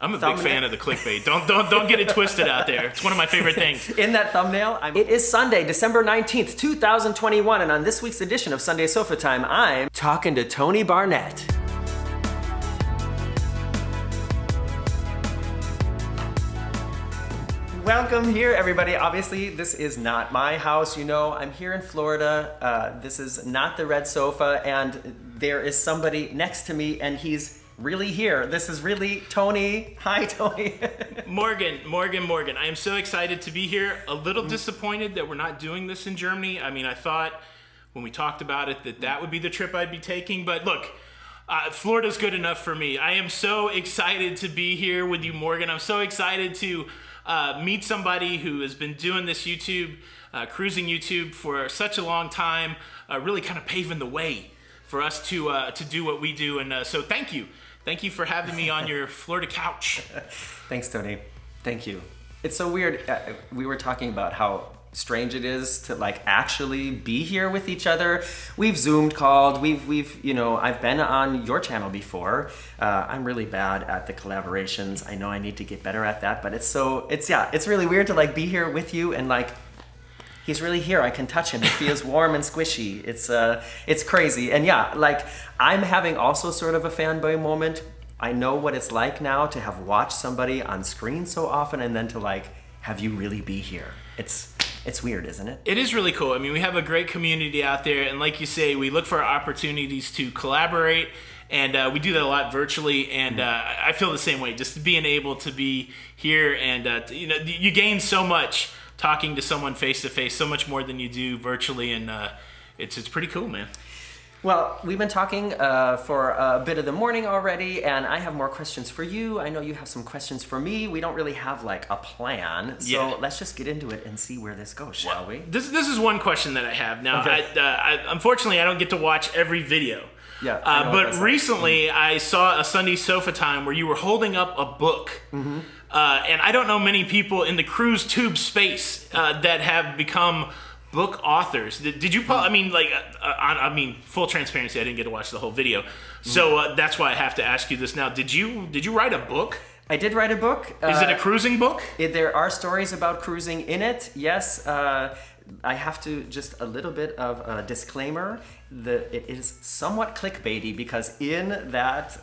I'm a big fan of the clickbait. Don't get it twisted out there. It's one of my favorite things. In that thumbnail, it is Sunday, December 19th, 2021, and on this week's edition of Sunday Sofatime, I'm talking to Tony Barnett. Welcome here, everybody. Obviously, this is not my house. You know, I'm here in Florida. This is not the red sofa, and there is somebody next to me, and he's really here. This is really Tony. Hi, Tony. Morgan. I am so excited to be here. A little disappointed that we're not doing this in Germany. I mean, I thought when we talked about it that would be the trip I'd be taking, but look, Florida's good enough for me. I am so excited to be here with you, Morgan. I'm so excited to meet somebody who has been doing this YouTube, cruising YouTube for such a long time, really kind of paving the way for us to do what we do. And so thank you. Thank you for having me on your Florida couch. Thanks, Tony. Thank you. It's so weird. We were talking about how strange it is to like actually be here with each other. We've Zoomed called. We've you know, I've been on your channel before. I'm really bad at the collaborations. I know I need to get better at that, but it's really weird to like be here with you and like he's really here. I can touch him. It feels warm and squishy. It's crazy. And yeah, like I'm having also sort of a fanboy moment. I know what it's like now to have watched somebody on screen so often and then to like have you really be here. It's weird, isn't it? It is really cool. I mean, we have a great community out there, and like you say, we look for opportunities to collaborate, and we do that a lot virtually, and I feel the same way. Just being able to be here, and you know, you gain so much talking to someone face to face, so much more than you do virtually, and it's pretty cool, man. Well, we've been talking for a bit of the morning already, and I have more questions for you. I know you have some questions for me. We don't really have like a plan, so let's just get into it and see where this goes, shall we? This is one question that I have. Now, okay. Unfortunately, I don't get to watch every video. Yeah, but recently I saw a Sunday Sofatime where you were holding up a book. Mm-hmm. And I don't know many people in the cruise tube space that have become book authors. Did you? I mean, full transparency, I didn't get to watch the whole video, so that's why I have to ask you this now. Did you write a book? I did write a book. Is it a cruising book? There are stories about cruising in it. Yes. I have to just a little bit of a disclaimer. It is somewhat clickbaity because in that.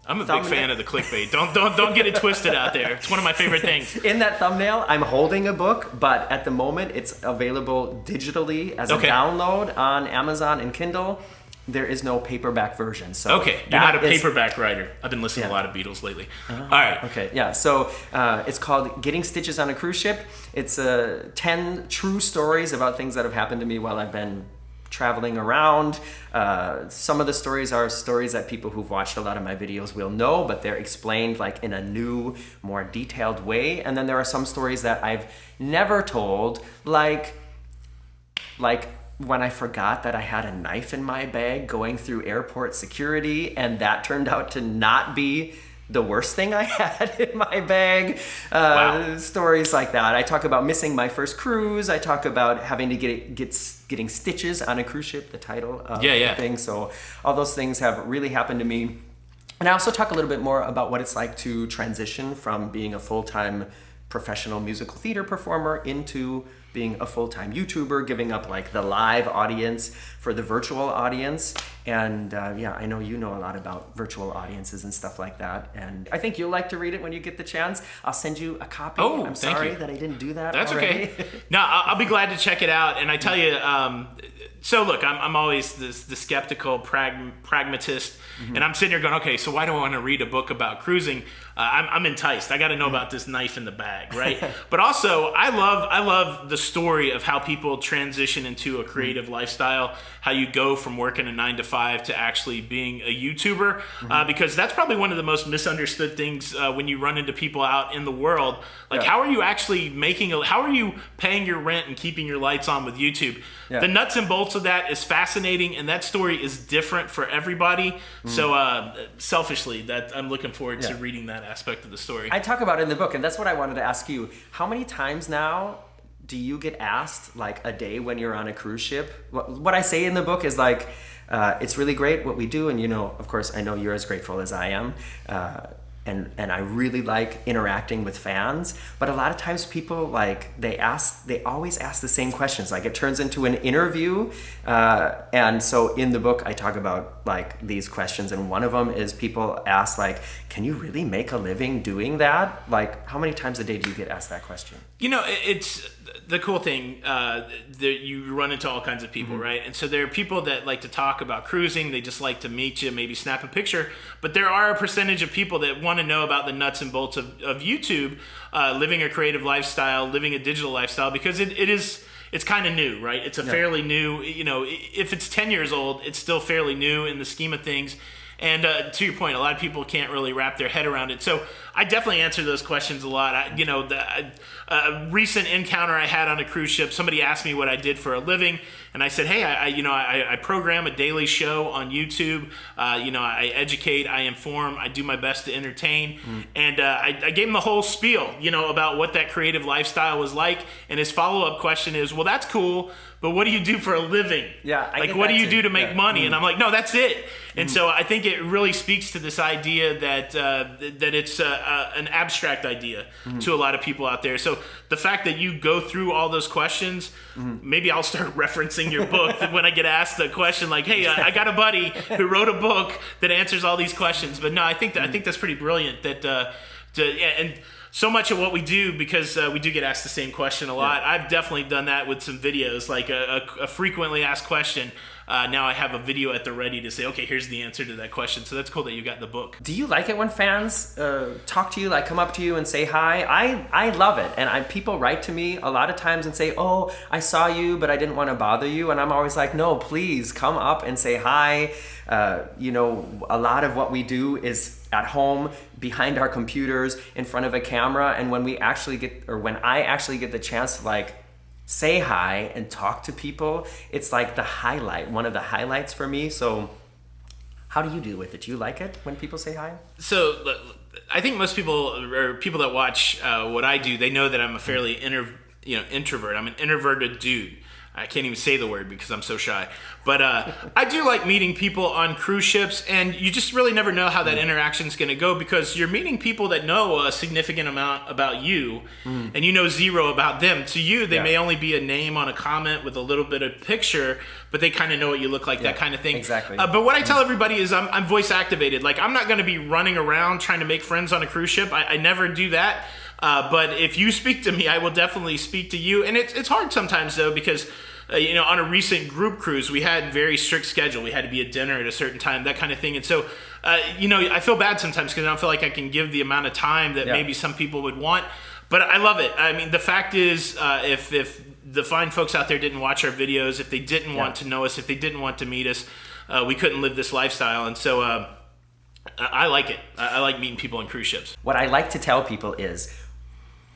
I'm a big fan of the clickbait. Don't get it twisted out there. It's one of my favorite things. In that thumbnail, I'm holding a book, but at the moment it's available digitally as a download on Amazon and Kindle. There is no paperback version. So okay, you're not a paperback writer. I've been listening to a lot of Beatles lately. All right. Okay, yeah. So it's called Getting Stitches on a Cruise Ship. It's 10 true stories about things that have happened to me while I've been traveling around. Some of the stories are stories that people who've watched a lot of my videos will know, but they're explained like in a new, more detailed way. And then there are some stories that I've never told, like when I forgot that I had a knife in my bag going through airport security, and that turned out to not be the worst thing I had in my bag. Wow. Stories like that. I talk about missing my first cruise. I talk about having to getting stitches on a cruise ship, the title of the thing. So all those things have really happened to me. And I also talk a little bit more about what it's like to transition from being a full-time professional musical theater performer into being a full-time YouTuber, giving up like the live audience for the virtual audience. And I know you know a lot about virtual audiences and stuff like that. And I think you'll like to read it when you get the chance. I'll send you a copy. Oh, I'm sorry that I didn't do that That's already. okay. No, I'll be glad to check it out. And I tell you, so look, I'm always the skeptical pragmatist, and I'm sitting here going, okay, so why do I want to read a book about cruising? I'm enticed. I got to know about this knife in the bag, right? But also, I love the story of how people transition into a creative lifestyle, how you go from working a 9-to-5 to actually being a YouTuber, because that's probably one of the most misunderstood things when you run into people out in the world. Like, how are you actually how are you paying your rent and keeping your lights on with YouTube? Yeah. The nuts and bolts of that is fascinating, and that story is different for everybody. So selfishly, that I'm looking forward to reading that aspect of the story. I talk about it in the book, and that's what I wanted to ask you. How many times now do you get asked like a day when you're on a cruise ship? What I say in the book is like, it's really great what we do, and you know, of course, I know you're as grateful as I am. and I really like interacting with fans. But a lot of times people they always ask the same questions. Like it turns into an interview, and so in the book I talk about like these questions, and one of them is people ask like, can you really make a living doing that? Like, how many times a day do you get asked that question? It's the cool thing, you run into all kinds of people, right? And so there are people that like to talk about cruising. They just like to meet you, maybe snap a picture. But there are a percentage of people that want to know about the nuts and bolts of YouTube, living a creative lifestyle, living a digital lifestyle, because it's kind of new, right? It's a fairly new, if it's 10 years old, it's still fairly new in the scheme of things. And to your point, a lot of people can't really wrap their head around it. So I definitely answer those questions a lot. A recent encounter I had on a cruise ship, somebody asked me what I did for a living, and I said, hey, I program a daily show on YouTube. I educate, I inform, I do my best to entertain. And I gave him the whole spiel, about what that creative lifestyle was like. And his follow-up question is, well, that's cool, but what do you do for a living? Yeah, what do you do to make money? And I'm like, no, that's it. And so I think it really speaks to this idea that it's an abstract idea to a lot of people out there. So the fact that you go through all those questions, maybe I'll start referencing your book when I get asked the question, like, hey, I got a buddy who wrote a book that answers all these questions. But no, I think that's pretty brilliant. And so much of what we do, because we do get asked the same question a lot. I've definitely done that with some videos, like a frequently asked question. Now I have a video at the ready to say, okay, here's the answer to that question. So that's cool that you got the book. Do you like it when fans talk to you, like come up to you and say hi? I love it. And people write to me a lot of times and say, oh, I saw you, but I didn't want to bother you. And I'm always like, no, please come up and say hi. A lot of what we do is at home, behind our computers, in front of a camera. And when I actually get the chance to like say hi and talk to people, it's like one of the highlights for me. So how do you deal with it? Do you like it when people say hi? So I think most people, or people that watch what I do, they know that I'm a fairly introvert. I'm an introverted dude. I can't even say the word because I'm so shy. But I do like meeting people on cruise ships, and you just really never know how that interaction is going to go, because you're meeting people that know a significant amount about you, and you know zero about them. To you, they may only be a name on a comment with a little bit of picture, but they kind of know what you look like, that kind of thing. Exactly. But what I tell everybody is I'm voice activated. Like, I'm not going to be running around trying to make friends on a cruise ship. I never do that. But if you speak to me, I will definitely speak to you. And it's hard sometimes, though, because on a recent group cruise, we had very strict schedule. We had to be at dinner at a certain time, that kind of thing. And so, I feel bad sometimes because I don't feel like I can give the amount of time that maybe some people would want. But I love it. I mean, the fact is, if the fine folks out there didn't watch our videos, if they didn't want to know us, if they didn't want to meet us, we couldn't live this lifestyle. And so I like it. I like meeting people on cruise ships. What I like to tell people is,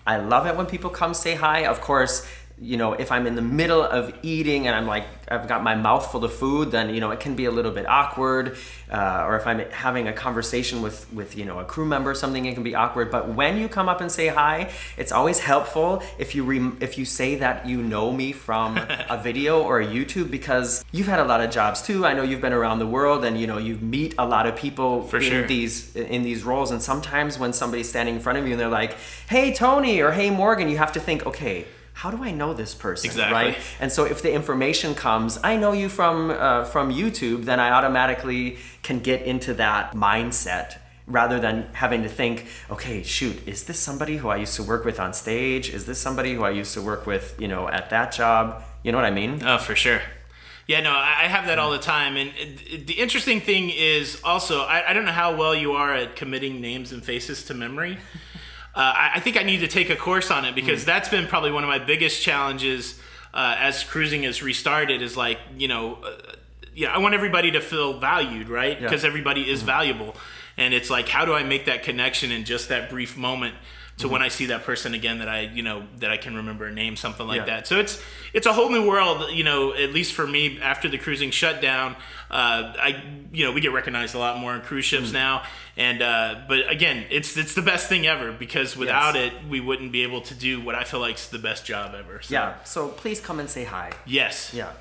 I love it when people come say hi. Of course, if I'm in the middle of eating and I've got my mouth full of food, then, it can be a little bit awkward. Or if I'm having a conversation with a crew member or something, it can be awkward. But when you come up and say hi, it's always helpful if you say that you know me from a video or a YouTube, because you've had a lot of jobs too. I know you've been around the world, and, you meet a lot of people in these roles. And sometimes when somebody's standing in front of you and they're like, hey, Tony, or hey, Morgan, you have to think, okay, how do I know this person, exactly. right? And so if the information comes, I know you from YouTube, then I automatically can get into that mindset, rather than having to think, okay, shoot, is this somebody who I used to work with on stage? Is this somebody who I used to work with, at that job? You know what I mean? Oh, for sure. Yeah, no, I have that all the time. And the interesting thing is also, I don't know how well you are at committing names and faces to memory. I think I need to take a course on it, because that's been probably one of my biggest challenges as cruising has restarted, is like, I want everybody to feel valued, right? Because everybody is valuable. And it's like, how do I make that connection in just that brief moment to when I see that person again, that I can remember a name, something like that. So it's a whole new world, at least for me, after the cruising shutdown. We get recognized a lot more on cruise ships now. And but again, it's the best thing ever, because without it, we wouldn't be able to do what I feel like is the best job ever. So. Yeah. So please come and say hi. Yes. Yeah.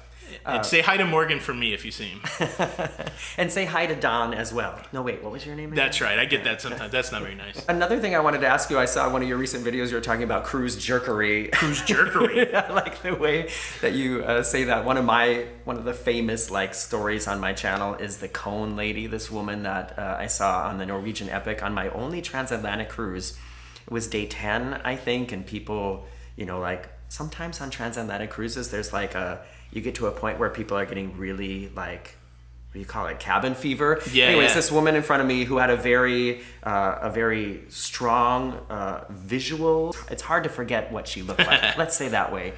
And say hi to Morgan for me if you see him. And say hi to Don as well. No, wait, what was your name again? That's right. I get that sometimes. That's not very nice. Another thing I wanted to ask you, I saw one of your recent videos, you were talking about Cruz jerkery. Cruz jerkery. I like the way that you say that. One of the famous like stories on my channel is the cone lady, this woman that I saw on the Norwegian Epic on my only transatlantic cruise. It was day 10, I think, and people, like sometimes on transatlantic cruises, there's like you get to a point where people are getting really like, what do you call it, cabin fever? Yeah. Anyways, this woman in front of me who had a very strong visual. It's hard to forget what she looked like. Let's say that way.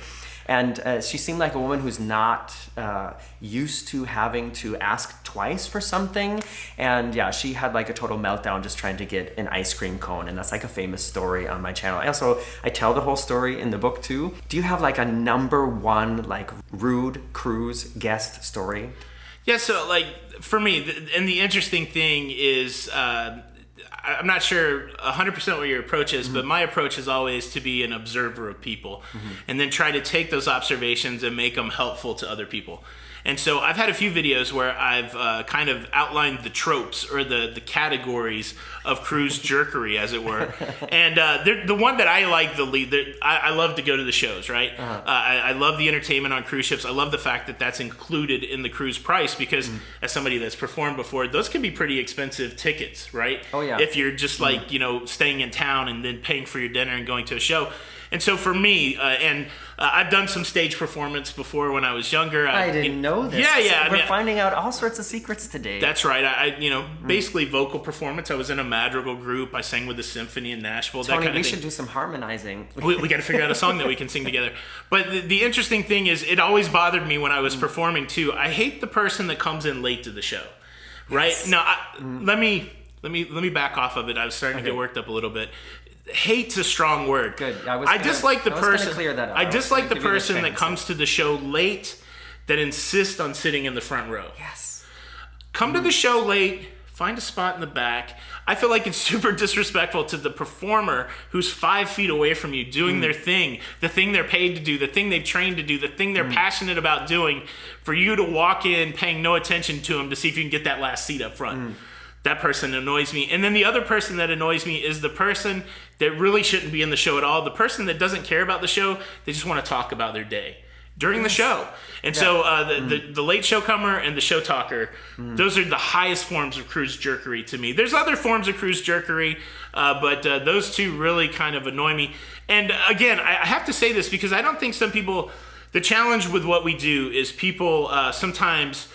And she seemed like a woman who's not used to having to ask twice for something. And yeah, she had like a total meltdown just trying to get an ice cream cone. And that's like a famous story on my channel. I tell the whole story in the book too. Do you have like a number one like rude cruise guest story? Yeah, so like for me, and the interesting thing is, I'm not sure 100% what your approach is, but my approach is always to be an observer of people and then try to take those observations and make them helpful to other people. And so I've had a few videos where I've kind of outlined the tropes or the categories of cruise jerkery, as it were. And the one that I like the lead, I love to go to the shows, right? I love the entertainment on cruise ships. I love the fact that that's included in the cruise price because as somebody that's performed before, those can be pretty expensive tickets, right? Oh, yeah. If you're just like, staying in town and then paying for your dinner and going to a show. And so for me, I've done some stage performance before when I was younger. I didn't know this. Yeah. We're finding out all sorts of secrets today. That's right. I basically vocal performance. I was in a madrigal group. I sang with the symphony in Nashville. Tony, that kind we of thing. should do some harmonizing. We got to figure out a song that we can sing together. But the interesting thing is, it always bothered me when I was performing too. I hate the person that comes in late to the show. Right? Yes. Now, let me back off of it. I was starting to get worked up a little bit. Hate's a strong word. Good. I dislike the person. Clear that up. I dislike the person that comes to the show late that insists on sitting in the front row. Yes. Come to the show late, find a spot in the back. I feel like it's super disrespectful to the performer who's 5 feet away from you doing their thing, the thing they're paid to do, the thing they've trained to do, the thing they're passionate about doing, for you to walk in paying no attention to them to see if you can get that last seat up front. That person annoys me. And then the other person that annoys me is the person that really shouldn't be in the show at all. The person that doesn't care about the show, they just want to talk about their day during the show. And so the late show comer and the show talker, those are the highest forms of cruise jerkery to me. There's other forms of cruise jerkery, but those two really kind of annoy me. And again, I have to say this because I don't think some people, the challenge with what we do is people sometimes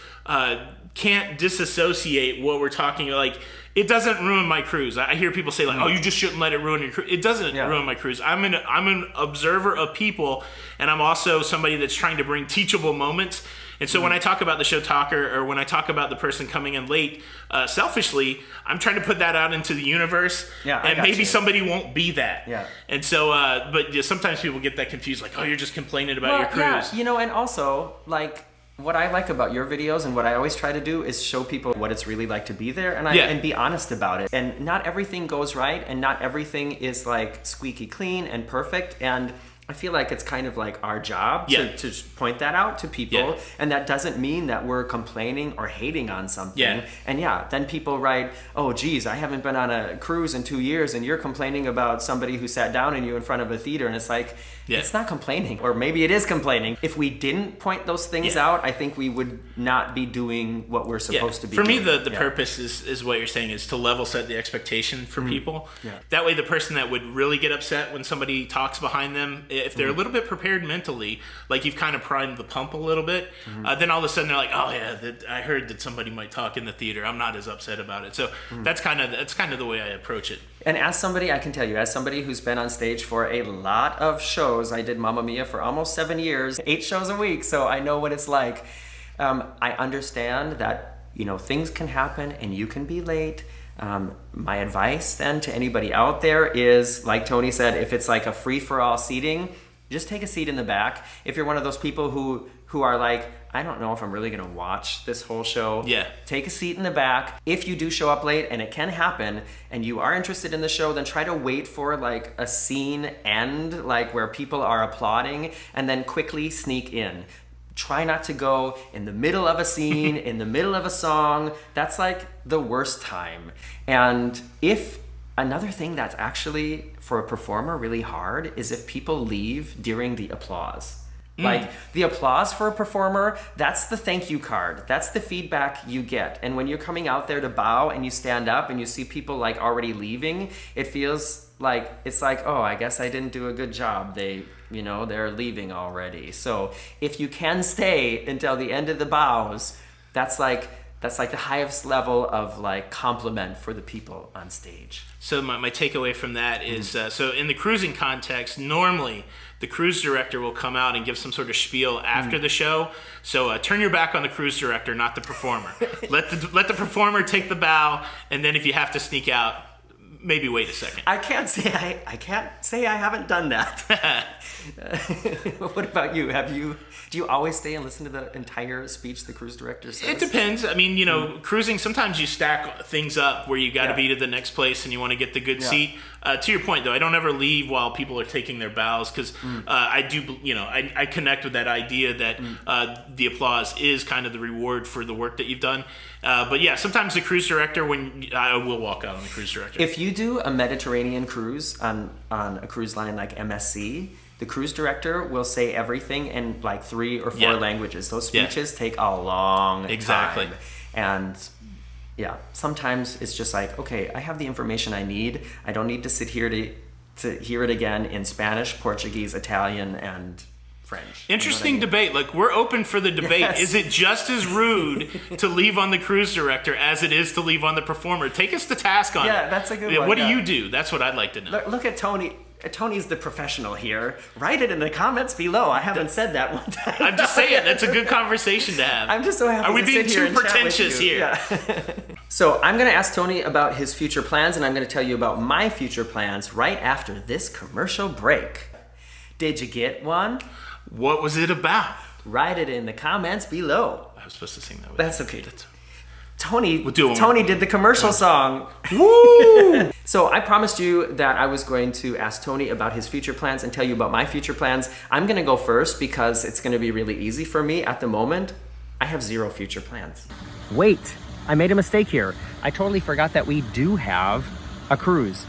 can't disassociate what we're talking about. Like, it doesn't ruin my cruise. I hear people say like, "Oh, you just shouldn't let it ruin your cruise." It doesn't ruin my cruise. I'm an observer of people, and I'm also somebody that's trying to bring teachable moments. And so when I talk about the show talker, or when I talk about the person coming in late, selfishly, I'm trying to put that out into the universe. Yeah, and maybe somebody won't be that. Yeah. And so, but sometimes people get that confused, like, "Oh, you're just complaining about your cruise." Yeah, and also like, what I like about your videos and what I always try to do is show people what it's really like to be there and be honest about it. And not everything goes right, and not everything is like squeaky clean and perfect. And I feel like it's kind of like our job to point that out to people. Yeah. And that doesn't mean that we're complaining or hating on something. Yeah. And then people write, "Oh, geez, I haven't been on a cruise in 2 years and you're complaining about somebody who sat down on you in front of a theater." And it's like, it's not complaining. Or maybe it is complaining. If we didn't point those things out, I think we would not be doing what we're supposed to be doing. For me, the purpose is what you're saying, is to level set the expectation for people. Yeah. That way the person that would really get upset when somebody talks behind them, if they're a little bit prepared mentally, like you've kind of primed the pump a little bit, then all of a sudden they're like, "Oh yeah, I heard that somebody might talk in the theater. I'm not as upset about it." So that's kind of the way I approach it. And as somebody, I can tell you, as somebody who's been on stage for a lot of shows, I did Mamma Mia for almost 7 years, 8 shows a week, so I know what it's like. I understand that, things can happen and you can be late. My advice then to anybody out there is, like Tony said, if it's like a free-for-all seating, just take a seat in the back. If you're one of those people who are like, "I don't know if I'm really gonna watch this whole show," take a seat in the back. If you do show up late, and it can happen, and you are interested in the show, then try to wait for like a scene end, like where people are applauding, and then quickly sneak in. try not to go in the middle of a scene, in the middle of a song. That's like the worst time. And if another thing that's actually for a performer really hard is if people leave during the applause. Like the applause for a performer, that's the thank you card. That's the feedback you get. And when you're coming out there to bow and you stand up and you see people like already leaving, it feels like, it's like, oh, I guess I didn't do a good job. They're leaving already. So if you can stay until the end of the bows, that's like the highest level of like compliment for the people on stage. So my takeaway from that is, so in the cruising context, normally the cruise director will come out and give some sort of spiel after the show. So turn your back on the cruise director, not the performer. Let the performer take the bow, and then if you have to sneak out, maybe wait a second. I can't say I haven't done that. What about you? Do you always stay and listen to the entire speech the cruise director says? It depends. I mean, cruising, sometimes you stack things up where you got to be to the next place and you want to get the good seat. To your point, though, I don't ever leave while people are taking their bows because I connect with that idea that the applause is kind of the reward for the work that you've done. But yeah, sometimes the cruise director, I will walk out on the cruise director. If you do a Mediterranean cruise on a cruise line like MSC, the cruise director will say everything in like 3 or 4 languages. Those speeches take a long time. And yeah, sometimes it's just like, okay, I have the information I need. I don't need to sit here to hear it again in Spanish, Portuguese, Italian, and French. Interesting debate. Like, we're open for the debate. Yes. Is it just as rude to leave on the cruise director as it is to leave on the performer? Take us to task on it. Yeah, that's a good one. What do you do? That's what I'd like to know. Look at Tony. Tony's the professional here. Write it in the comments below. I haven't said that one time. I'm just saying, that's a good conversation to have. I'm just so happy Are we to being sit here too and chat with pretentious you. here? Yeah. So I'm going to ask Tony about his future plans, and I'm going to tell you about my future plans right after this commercial break. Did you get one? What was it about? Write it in the comments below. I was supposed to sing that. That's okay. Tony Tony did the commercial song. Woo! So I promised you that I was going to ask Tony about his future plans and tell you about my future plans. I'm going to go first because it's going to be really easy for me at the moment. I have 0 future plans. Wait, I made a mistake here. I totally forgot that we do have a cruise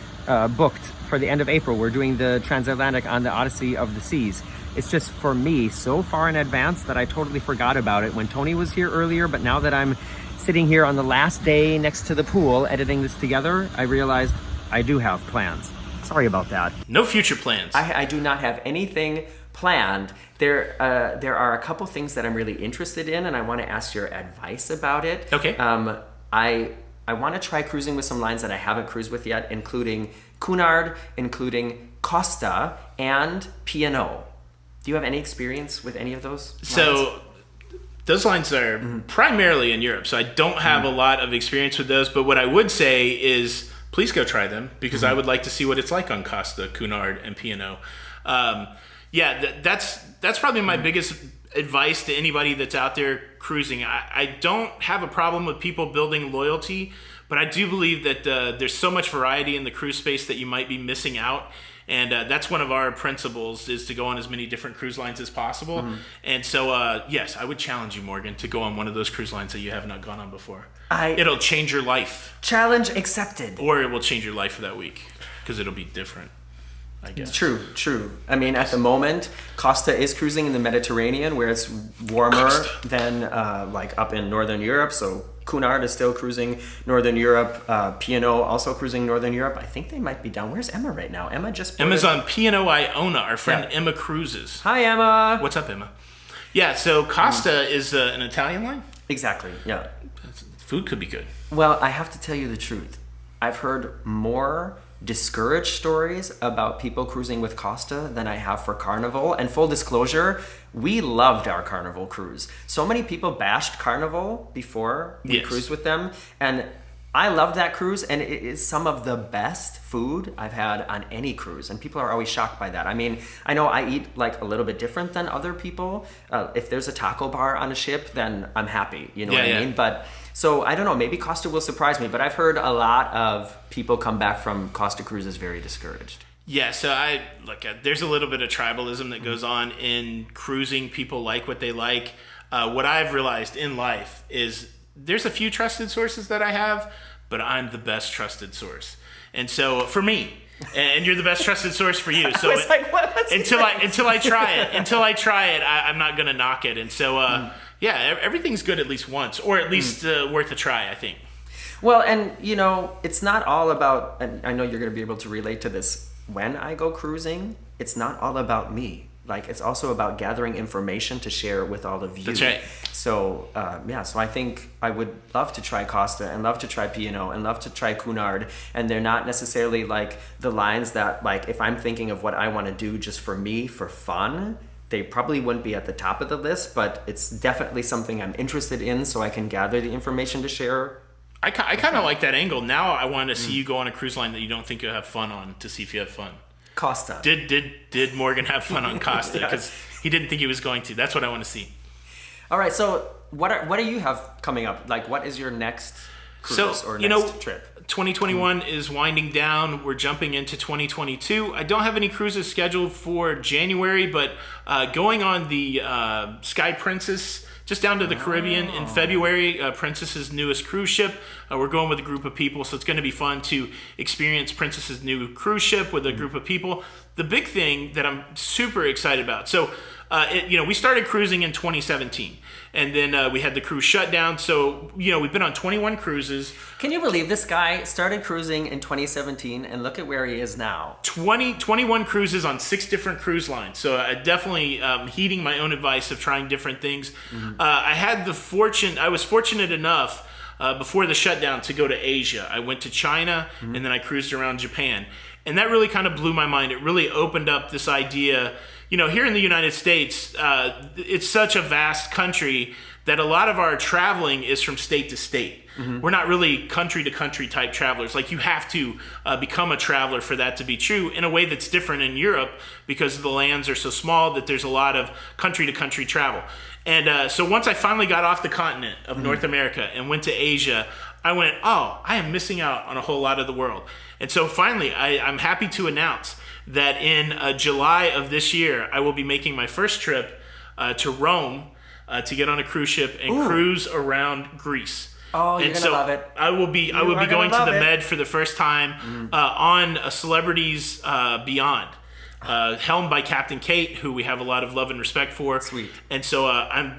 booked for the end of April. We're doing the transatlantic on the Odyssey of the Seas. It's just for me so far in advance that I totally forgot about it when Tony was here earlier, but now that I'm sitting here on the last day next to the pool editing this together, I realized I do have plans. Sorry about that. No future plans. I do not have anything planned. There are a couple things that I'm really interested in, and I want to ask your advice about it. Okay. I want to try cruising with some lines that I haven't cruised with yet, including Cunard, including Costa, and P&O. Do you have any experience with any of those lines? So those lines are primarily in Europe, so I don't have a lot of experience with those. But what I would say is, please go try them because I would like to see what it's like on Costa, Cunard, and P&O. That's probably my biggest advice to anybody that's out there cruising. I don't have a problem with people building loyalty, but I do believe that there's so much variety in the cruise space that you might be missing out. And that's one of our principles, is to go on as many different cruise lines as possible. And so, yes, I would challenge you, Morgan, to go on one of those cruise lines that you have not gone on before. It'll change your life. Challenge accepted. Or it will change your life for that week, because it'll be different, I guess. True. I mean, at the moment, Costa is cruising in the Mediterranean, where it's warmer than like up in Northern Europe. So Cunard is still cruising Northern Europe. P&O also cruising Northern Europe. I think they might be down. Where's Emma right now? Emma's on P&O Iona. Our friend Emma cruises. Hi, Emma. What's up, Emma? Yeah, so Costa is an Italian line? Exactly, yeah. Food could be good. Well, I have to tell you the truth. I've heard more discouraged stories about people cruising with Costa than I have for Carnival. And full disclosure, we loved our Carnival cruise. So many people bashed Carnival before we cruised with them. And I loved that cruise, and it is some of the best food I've had on any cruise. And people are always shocked by that. I mean, I know I eat like a little bit different than other people. If there's a taco bar on a ship, then I'm happy. You know what I mean? But so I don't know, maybe Costa will surprise me, but I've heard a lot of people come back from Costa cruises very discouraged. Yeah, so there's a little bit of tribalism that goes on in cruising. People like what they like. What I've realized in life is there's a few trusted sources that I have, but I'm the best trusted source. And so for me, and you're the best trusted source for you. So until I try it, I'm not gonna knock it. And so yeah, everything's good at least once, or at least worth a try, I think. Well, and it's not all about, and I know you're going to be able to relate to this, when I go cruising, it's not all about me. Like, it's also about gathering information to share with all of you. That's right. So, so I think I would love to try Costa and love to try P&O and love to try Cunard. And they're not necessarily like the lines that, like, if I'm thinking of what I want to do just for me, for fun, they probably wouldn't be at the top of the list, but it's definitely something I'm interested in so I can gather the information to share. I kind of like that angle. Now I want to see you go on a cruise line that you don't think you'll have fun on, to see if you have fun. Costa. Did Morgan have fun on Costa? Because Yes. he didn't think he was going to. That's what I want to see. All right. So what do you have coming up? Like, what is your next cruise or next trip? 2021 is winding down. We're jumping into 2022. I don't have any cruises scheduled for January, but going on the Sky Princess just down to the Caribbean in February, Princess's newest cruise ship. We're going with a group of people, so it's going to be fun to experience Princess's new cruise ship with a group of people. The big thing that I'm super excited about, so we started cruising in 2017, and then we had the cruise shutdown. So we've been on 21 cruises. Can you believe this guy started cruising in 2017 and look at where he is now? 21 cruises on 6 different cruise lines. So definitely heeding my own advice of trying different things. I was fortunate enough before the shutdown to go to Asia. I went to China and then I cruised around Japan. And that really kind of blew my mind. It really opened up this idea. Here in the United States, it's such a vast country that a lot of our traveling is from state to state. We're not really country to country type travelers. Like, you have to become a traveler for that to be true, in a way that's different in Europe because the lands are so small that there's a lot of country to country travel. And so once I finally got off the continent of North America and went to Asia, I went, I am missing out on a whole lot of the world. And so finally, I'm happy to announce that in July of this year, I will be making my first trip to Rome to get on a cruise ship and cruise around Greece. Oh, you're gonna love it. I will be going to the Med for the first time on a Celebrities Beyond. Helmed by Captain Kate, who we have a lot of love and respect for. Sweet. And so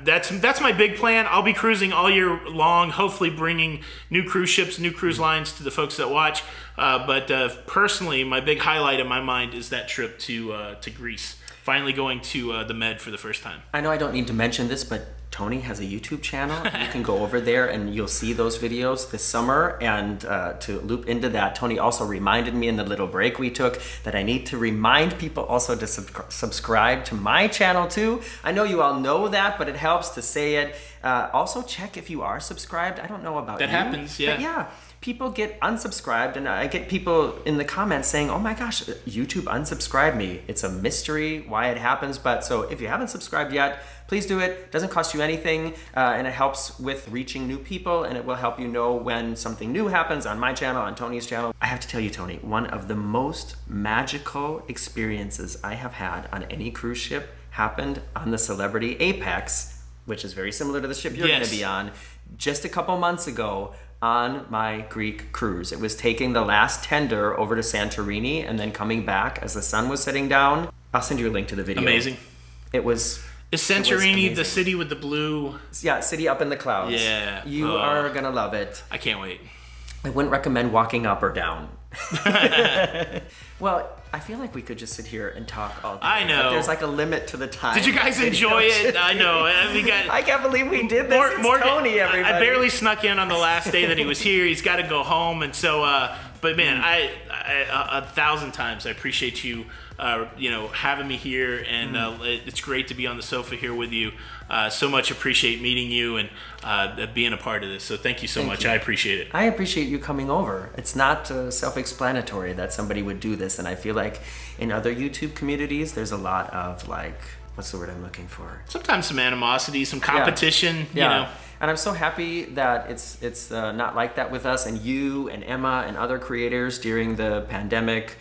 that's my big plan. I'll be cruising all year long, hopefully bringing new cruise ships, new cruise lines to the folks that watch. But personally, my big highlight in my mind is that trip to Greece. Finally going to the Med for the first time. I know I don't need to mention this, but Tony has a YouTube channel. You can go over there and you'll see those videos this summer. And to loop into that, Tony also reminded me in the little break we took that I need to remind people also to subscribe to my channel too. I know you all know that, but it helps to say it. Also check if you are subscribed. I don't know about that you. That happens, yeah. But yeah. People get unsubscribed, and I get people in the comments saying, oh my gosh, YouTube unsubscribed me. It's a mystery why it happens, but so if you haven't subscribed yet, please do it. It doesn't cost you anything, and it helps with reaching new people, and it will help you know when something new happens on my channel, on Tony's channel. I have to tell you, Tony, one of the most magical experiences I have had on any cruise ship happened on the Celebrity Apex, which is very similar to the ship you're going to be on, just a couple months ago. On my Greek cruise. It was taking the last tender over to Santorini and then coming back as the sun was setting down. I'll send you a link to the video. Amazing. It was... Is Santorini the city with the blue? Yeah, city up in the clouds. Yeah. You are going to love it. I can't wait. I wouldn't recommend walking up or down. Well, I feel like we could just sit here and talk all day. I know. But there's like a limit to the time. Did you guys enjoy it? I know. I can't believe we did this. It's Tony, everybody. I barely snuck in on the last day that he was here. He's got to go home, and so. But man, I 1,000 times I appreciate you. Having me here, and it's great to be on the sofa here with you. So much appreciate meeting you and being a part of this. So thank you so much. I appreciate it. I appreciate you coming over. It's not self-explanatory that somebody would do this, and I feel like in other YouTube communities, there's a lot of what's the word I'm looking for? Sometimes some animosity, some competition. Yeah. You know. And I'm so happy that it's not like that with us and you and Emma and other creators during the pandemic.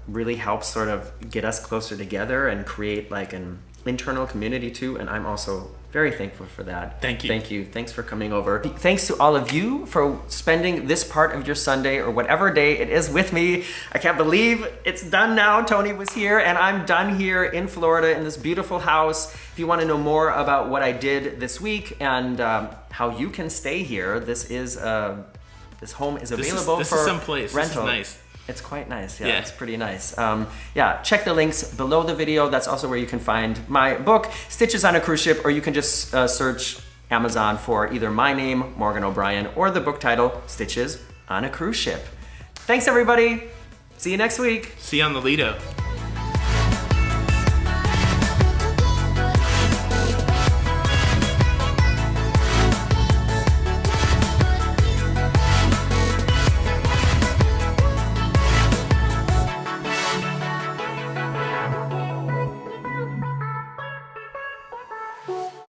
really helps sort of get us closer together and create like an internal community too. And I'm also very thankful for that. Thank you. Thank you. Thanks for coming over. Thanks to all of you for spending this part of your Sunday or whatever day it is with me. I can't believe it's done now. Tony was here and I'm done here in Florida in this beautiful house. If you want to know more about what I did this week and how you can stay here, this home is available this for is someplace. rental. This is nice. It's quite nice. Yeah, Yeah. it's pretty nice. Check the links below the video. That's also where you can find my book, Stitches on a Cruise Ship, or you can just search Amazon for either my name, Morgan O'Brien, or the book title, Stitches on a Cruise Ship. Thanks, everybody. See you next week. See you on the Lido.